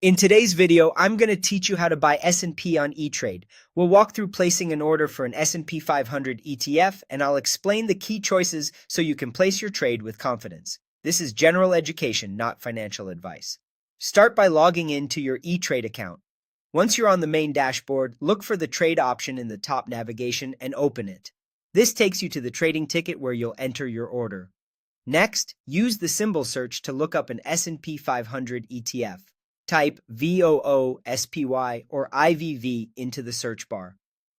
In today's video, I'm going to teach you how to buy S&P on ETrade. We'll walk through placing an order for an S&P 500 ETF, and I'll explain the key choices so you can place your trade with confidence. This is general education, not financial advice. Start by logging in to your ETrade account. Once you're on the main dashboard, look for the trade option in the top navigation and open it. This takes you to the trading ticket where you'll enter your order. Next, use the symbol search to look up an S&P 500 ETF. Type VOOSPY or IVV into the search bar.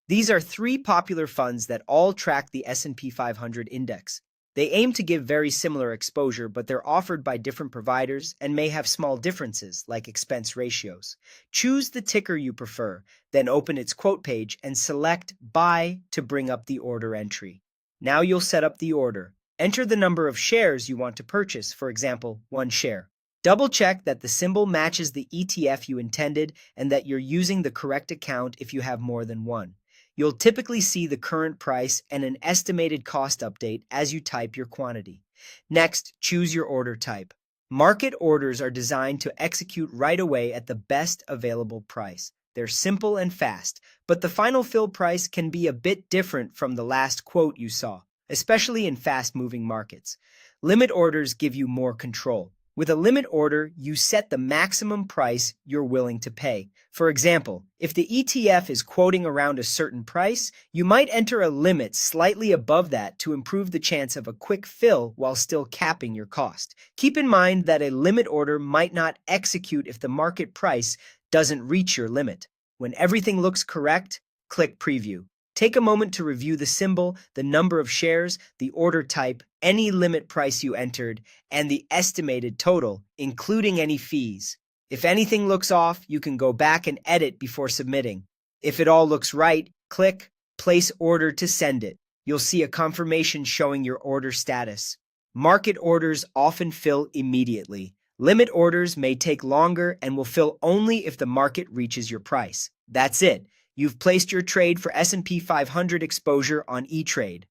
These are three popular funds that all track the S&P 500 index. They aim to give very similar exposure, but they're offered by different providers and may have small differences, like expense ratios. Choose the ticker you prefer, then open its quote page and select Buy to bring up the order entry. Now you'll set up the order. Enter the number of shares you want to purchase, for example, 1 share. Double-check that the symbol matches the ETF you intended and that you're using the correct account if you have more than one. You'll typically see the current price and an estimated cost update as you type your quantity. Next, choose your order type. Market orders are designed to execute right away at the best available price. They're simple and fast, but the final fill price can be a bit different from the last quote you saw, especially in fast-moving markets. Limit orders give you more control. With a limit order, you set the maximum price you're willing to pay. For example, if the ETF is quoting around a certain price, you might enter a limit slightly above that to improve the chance of a quick fill while still capping your cost. Keep in mind that a limit order might not execute if the market price doesn't reach your limit. When everything looks correct, click Preview. Take a moment to review the symbol, the number of shares, the order type, any limit price you entered, and the estimated total, including any fees. If anything looks off, you can go back and edit before submitting. If it all looks right, click Place Order to send it. You'll see a confirmation showing your order status. Market orders often fill immediately. Limit orders may take longer and will fill only if the market reaches your price. That's it. You've placed your trade for S&P 500 exposure on ETrade.